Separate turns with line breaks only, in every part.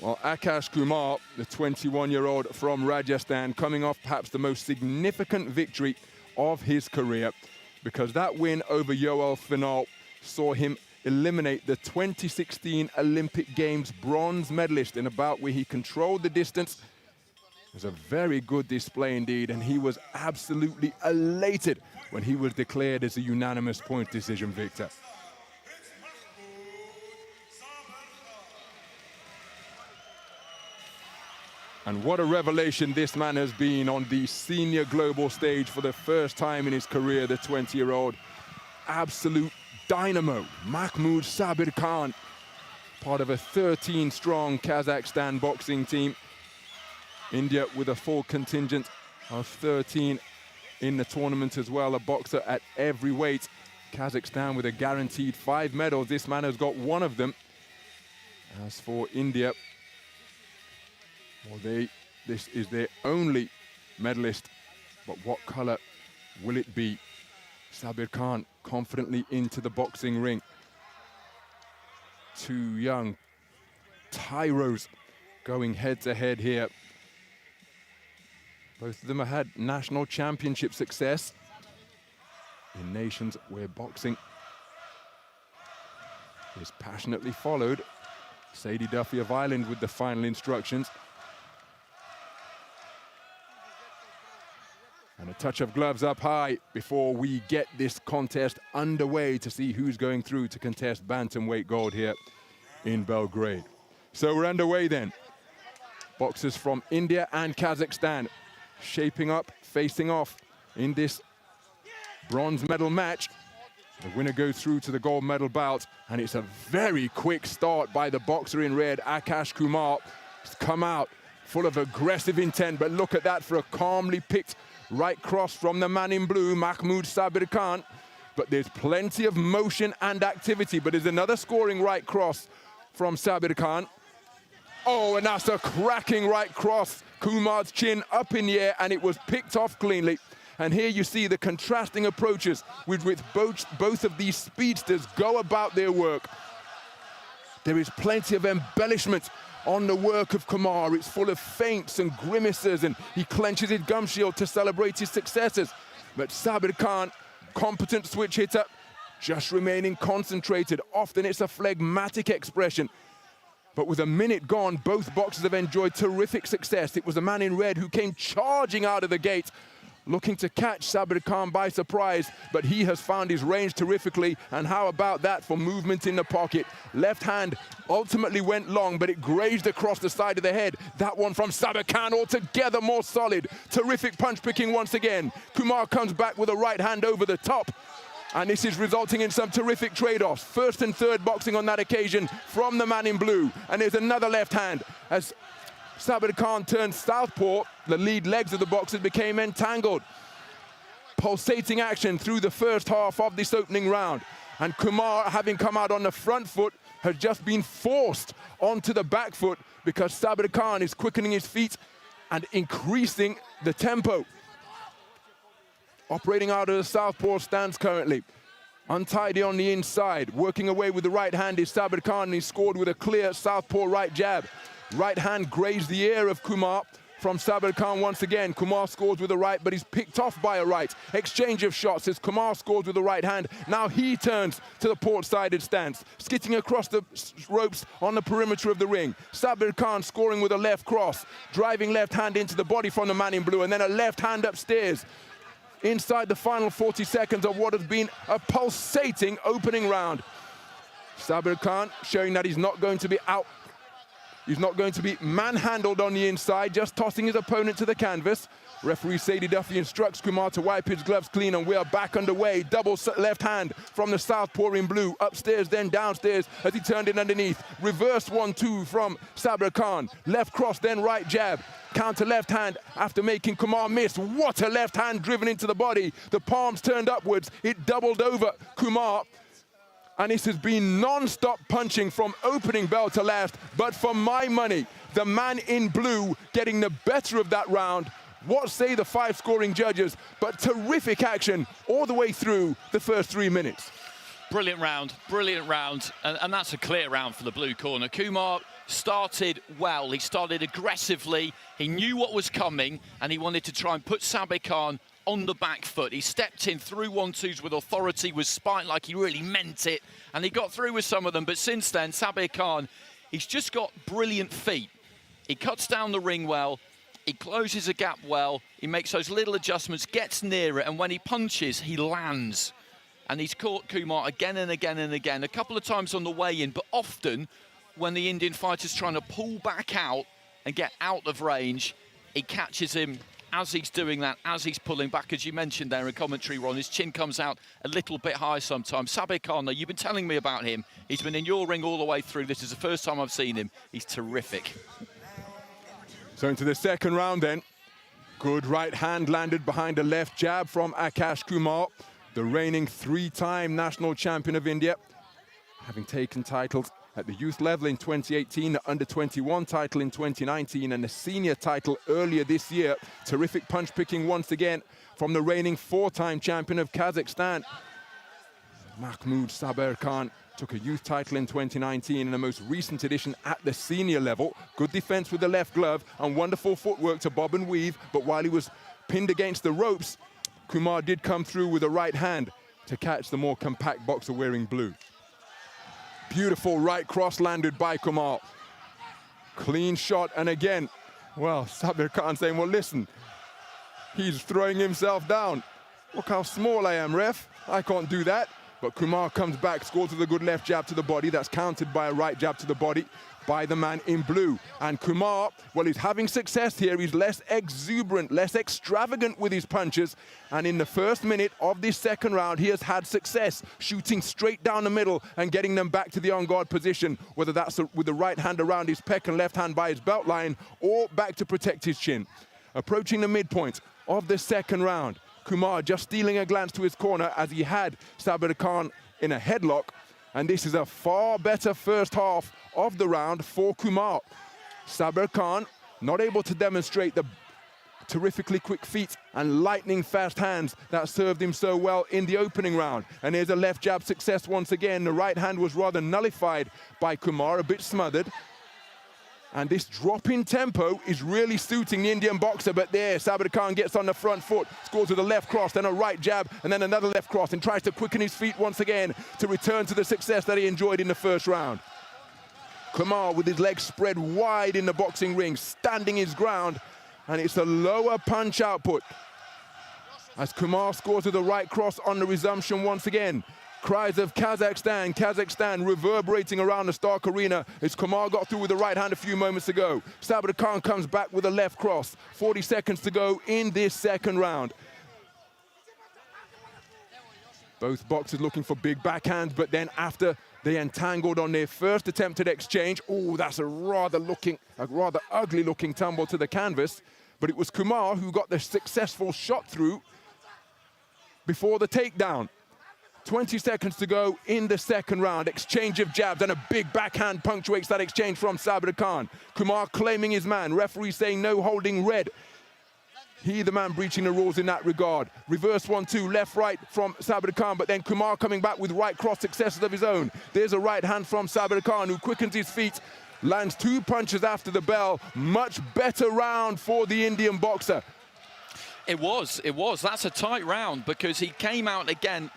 Well, Akash Kumar, the 21-year-old from Rajasthan, coming off perhaps the most significant victory of his career, because that win over Yoel Final saw him eliminate the 2016 Olympic Games bronze medalist in a bout where he controlled the distance. It was a very good display indeed, and he was absolutely elated when he was declared as a unanimous point decision victor. And what a revelation this man has been on the senior global stage for the first time in his career, the 20-year-old. Absolute dynamo, Makhmud SABYRKHAN, part of a 13-strong Kazakhstan boxing team. India with a full contingent of 13 in the tournament as well, a boxer at every weight. Kazakhstan with a guaranteed 5 medals. This man has got 1 of them. As for India, well, this is their only medalist, but what color will it be? SABYRKHAN confidently into the boxing ring. 2 young tyros going head to head here. Both of them have had national championship success in nations where boxing is passionately followed. Sadie Duffy of Ireland with the final instructions. And a touch of gloves up high before we get this contest underway to see who's going through to contest bantamweight gold here in Belgrade. So we're underway then. Boxers from India and Kazakhstan shaping up, facing off in this bronze medal match. The winner goes through to the gold medal bout, and it's a very quick start by the boxer in red, Akash Kumar. He's come out full of aggressive intent, but look at that for a calmly picked right cross from the man in blue, Makhmud SABYRKHAN. But there's plenty of motion and activity, but there's another scoring right cross from SABYRKHAN. Oh, and that's a cracking right cross. Kumar's chin up in the air, and it was picked off cleanly. And here you see the contrasting approaches with which both of these speedsters go about their work. There is plenty of embellishment on the work of Kumar. It's full of feints and grimaces, and he clenches his gum shield to celebrate his successes. But SABYRKHAN, competent switch hitter, just remaining concentrated. Often it's a phlegmatic expression. But with a minute gone, both boxers have enjoyed terrific success. It was the man in red who came charging out of the gate, looking to catch SABYRKHAN by surprise, but he has found his range terrifically. And how about that for movement in the pocket? Left hand ultimately went long, but it grazed across the side of the head. That one from SABYRKHAN altogether more solid. Terrific punch picking once again. Kumar comes back with a right hand over the top. And this is resulting in some terrific trade-offs. First and third boxing on that occasion from the man in blue. And there's another left hand as SABYRKHAN turned southpaw. The lead legs of the boxers became entangled. Pulsating action through the first half of this opening round. And Kumar, having come out on the front foot, has just been forced onto the back foot because SABYRKHAN is quickening his feet and increasing the tempo. Operating out of the southpaw stance currently. Untidy on the inside. Working away with the right hand is SABYRKHAN, and he scored with a clear southpaw right jab. Right hand grazed the ear of Kumar from SABYRKHAN once again. Kumar scores with the right, but he's picked off by a right. Exchange of shots as Kumar scores with the right hand. Now he turns to the port-sided stance, skitting across the ropes on the perimeter of the ring. SABYRKHAN scoring with a left cross, driving left hand into the body from the man in blue, and then a left hand upstairs. Inside the final 40 seconds of what has been a pulsating opening round. SABYRKHAN showing that he's not going to be out. He's not going to be manhandled on the inside, just tossing his opponent to the canvas. Referee Sadie Duffy instructs Kumar to wipe his gloves clean, and we are back underway. Double left hand from the southpaw in blue, upstairs then downstairs as he turned it underneath. Reverse 1-2 from SABYRKHAN. Left cross then right jab. Counter left hand after making Kumar miss. What a left hand driven into the body. The palms turned upwards. It doubled over Kumar. And this has been non-stop punching from opening bell to last. But for my money, the man in blue getting the better of that round. What say the 5 scoring judges? But terrific action all the way through the first 3 minutes.
Brilliant round, and that's a clear round for the blue corner. Kumar started well, he started aggressively, he knew what was coming, and he wanted to try and put SABYRKHAN on the back foot. He stepped in through 1-2s with authority, with spite, like he really meant it, and he got through with some of them. But since then, SABYRKHAN, he's just got brilliant feet. He cuts down the ring well, he closes a gap well, he makes those little adjustments, gets near it, and when he punches, he lands. And he's caught Kumar again and again and again, a couple of times on the way in, but often when the Indian fighter's trying to pull back out and get out of range, he catches him as he's doing that, as he's pulling back. As you mentioned there in commentary, Ron, his chin comes out a little bit high sometimes. SABYRKHAN, though, you've been telling me about him. He's been in your ring all the way through. This is the first time I've seen him. He's terrific.
So into the second round then. Good right hand landed behind a left jab from Akash Kumar, the reigning three-time national champion of India, having taken titles at the youth level in 2018, the under-21 title in 2019, and the senior title earlier this year. Terrific punch-picking once again from the reigning four-time champion of Kazakhstan. Makhmud SABYRKHAN took a youth title in 2019 in the most recent edition at the senior level. Good defense with the left glove and wonderful footwork to bob and weave, but while he was pinned against the ropes, Kumar did come through with a right hand to catch the more compact boxer wearing blue. Beautiful right cross landed by Kumar. Clean shot, and again, well, SABYRKHAN saying, well, listen, he's throwing himself down. Look how small I am, ref. I can't do that. But Kumar comes back, scores with a good left jab to the body. That's countered by a right jab to the body by the man in blue. And Kumar, well, he's having success here. He's less exuberant, less extravagant with his punches. And in the first minute of this second round, he has had success shooting straight down the middle and getting them back to the on-guard position, whether that's with the right hand around his pec and left hand by his belt line, or back to protect his chin. Approaching the midpoint of the second round, Kumar just stealing a glance to his corner as he had SABYRKHAN in a headlock. And this is a far better first half of the round for Kumar. SABYRKHAN not able to demonstrate the terrifically quick feet and lightning fast hands that served him so well in the opening round. And here's a left jab success once again. The right hand was rather nullified by Kumar, a bit smothered. And this drop in tempo is really suiting the Indian boxer, but there, SABYRKHAN gets on the front foot, scores with a left cross, then a right jab, and then another left cross, and tries to quicken his feet once again to return to the success that he enjoyed in the first round. Kumar with his legs spread wide in the boxing ring, standing his ground, and it's a lower punch output. As Kumar scores with a right cross on the resumption once again. Cries of Kazakhstan, Kazakhstan reverberating around the Stark Arena as Kumar got through with the right hand a few moments ago. SABYRKHAN comes back with a left cross. 40 seconds to go in this second round. Both boxers looking for big backhands, but then after they entangled on their first attempted exchange, oh, that's a rather ugly looking tumble to the canvas. But it was Kumar who got the successful shot through before the takedown. 20 seconds to go in the second round. Exchange of jabs and a big backhand punctuates that exchange from SABYRKHAN. Kumar claiming his man. Referee saying no holding red. He, the man, breaching the rules in that regard. Reverse 1-2, left, right from SABYRKHAN, but then Kumar coming back with right cross successes of his own. There's a right hand from SABYRKHAN who quickens his feet, lands two punches after the bell. Much better round for the Indian boxer.
It was. That's a tight round because he came out again,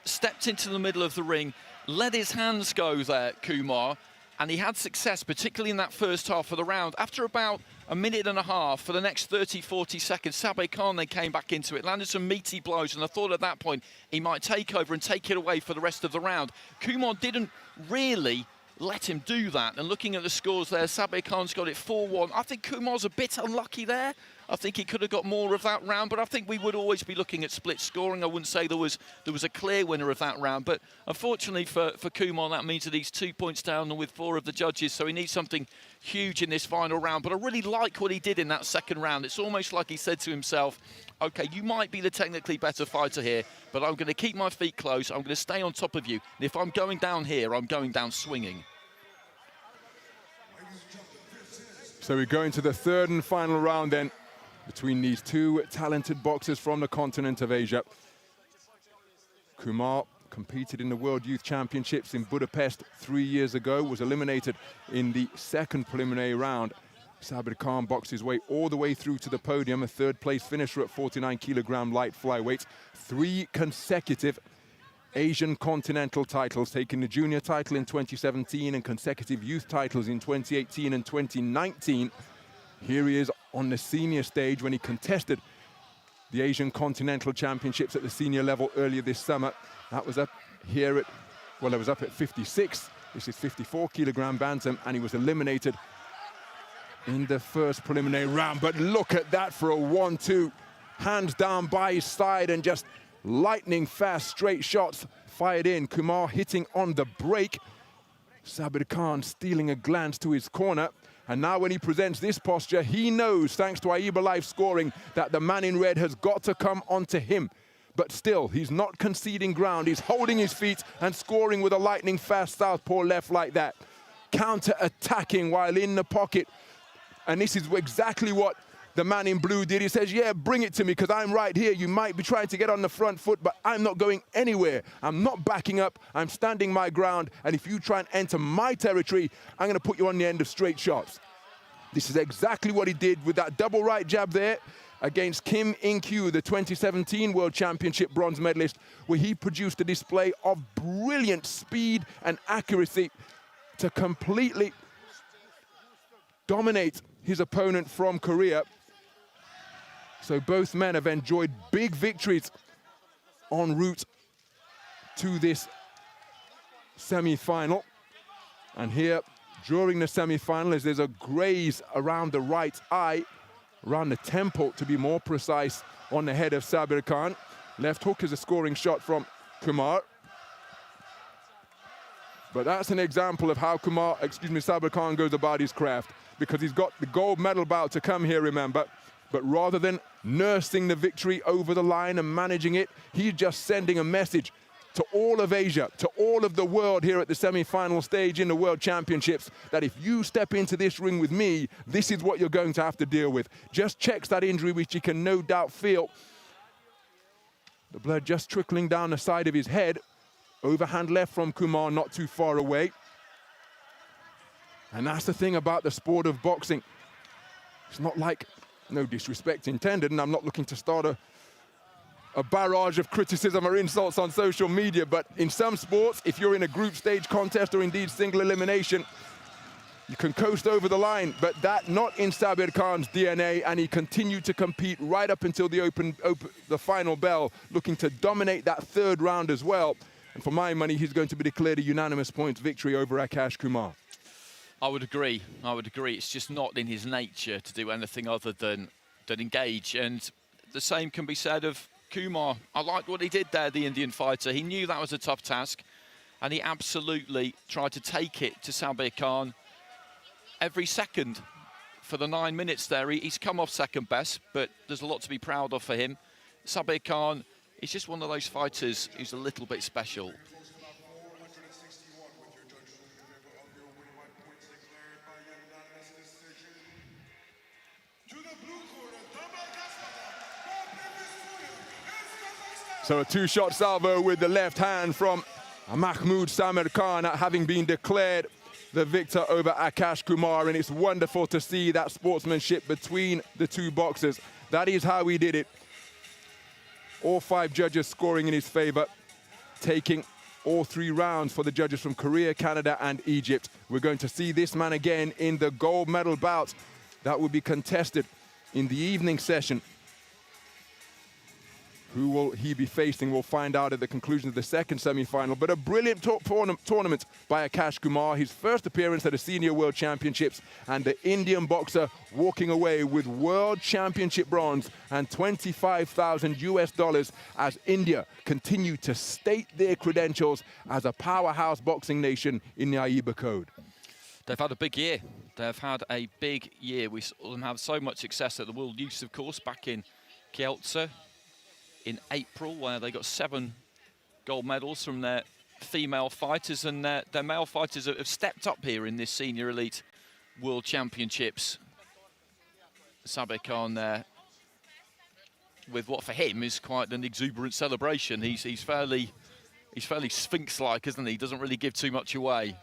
stepped into the middle of the ring, let his hands go there, Kumar, and he had success, particularly in that first half of the round. After about a minute and a half, for the next 30, 40 seconds, SABYRKHAN then came back into it, landed some meaty blows, and I thought at that point he might take over and take it away for the rest of the round. Kumar didn't really let him do that, and looking at the scores there, SABYRKHAN's got it 4-1. I think Kumar's a bit unlucky there. I think he could have got more of that round, but I think we would always be looking at split scoring. I wouldn't say there was a clear winner of that round, but unfortunately for Kumar, that means that he's 2 points down with 4 of the judges, so he needs something huge in this final round. But I really like what he did in that second round. It's almost like he said to himself, okay, you might be the technically better fighter here, but I'm going to keep my feet close, I'm going to stay on top of you, and if I'm going down here, I'm going down swinging.
So we go into the third and final round then, between these two talented boxers from the continent of Asia. Kumar competed in the World Youth Championships in Budapest 3 years ago, was eliminated in the second preliminary round. SABYRKHAN boxed his way all the way through to the podium, a third-place finisher at 49-kilogram light flyweight. 3 consecutive Asian continental titles, taking the junior title in 2017 and consecutive youth titles in 2018 and 2019. Here he is on the senior stage when he contested the Asian Continental Championships at the senior level earlier this summer. That was up here at, well, it was up at 56. This is 54-kilogram bantam, and he was eliminated in the first preliminary round. But look at that for a 1-2. Hands down by his side and just lightning fast straight shots fired in. Kumar hitting on the break. SABYRKHAN stealing a glance to his corner. And now when he presents this posture, he knows, thanks to AIBA live scoring, that the man in red has got to come onto him. But still, he's not conceding ground. He's holding his feet and scoring with a lightning fast southpaw left like that. Counter-attacking while in the pocket. And this is exactly what the man in blue did. He says, yeah, bring it to me because I'm right here. You might be trying to get on the front foot, but I'm not going anywhere. I'm not backing up. I'm standing my ground. And if you try and enter my territory, I'm going to put you on the end of straight shots. This is exactly what he did with that double right jab there against Kim In-kyu, the 2017 World Championship bronze medalist, where he produced a display of brilliant speed and accuracy to completely dominate his opponent from Korea. So both men have enjoyed big victories en route to this semi-final. And here, during the semi-final, as there's a graze around the right eye, around the temple to be more precise, on the head of SABYRKHAN. Left hook is a scoring shot from Kumar. But that's an example of how SABYRKHAN goes about his craft, because he's got the gold medal bout to come here, remember. But rather than nursing the victory over the line and managing it, he's just sending a message to all of Asia, to all of the world here at the semi-final stage in the World Championships, that if you step into this ring with me, this is what you're going to have to deal with. Just checks that injury, which you can no doubt feel. The blood just trickling down the side of his head. Overhand left from Kumar, not too far away. And that's the thing about the sport of boxing. It's not like, no disrespect intended, and I'm not looking to start a barrage of criticism or insults on social media, but in some sports, if you're in a group stage contest or indeed single elimination, you can coast over the line, but that not in SABYRKHAN's DNA, and he continued to compete right up until the final bell, looking to dominate that third round as well. And for my money, he's going to be declared a unanimous points victory over Akash Kumar.
I would agree. I would agree. It's just not in his nature to do anything other than engage. And the same can be said of Kumar. I liked what he did there, the Indian fighter. He knew that was a tough task, and he absolutely tried to take it to SABYRKHAN every second. For the 9 minutes there, he's come off second best, but there's a lot to be proud of for him. SABYRKHAN is just one of those fighters who's a little bit special.
So a two-shot salvo with the left hand from Makhmud SABYRKHAN, having been declared the victor over Akash Kumar, and it's wonderful to see that sportsmanship between the two boxers. That is how he did it. All 5 judges scoring in his favor, taking all 3 rounds for the judges from Korea, Canada, and Egypt. We're going to see this man again in the gold medal bout that will be contested in the evening session. Who will he be facing? We'll find out at the conclusion of the second semi-final. But a brilliant tournament by Akash Kumar. His first appearance at the Senior World Championships, and the Indian boxer walking away with World Championship bronze and $25,000 as India continue to state their credentials as a powerhouse boxing nation in the AIBA code.
They've had a big year. They've had a big year. We saw them have so much success at the World Youths, of course, back in Kielce in April, where they got 7 gold medals from their female fighters, and their male fighters have stepped up here in this Senior Elite World Championships. SABYRKHAN there with what for him is quite an exuberant celebration. He's fairly He's fairly Sphinx-like, isn't he? He doesn't really give too much away.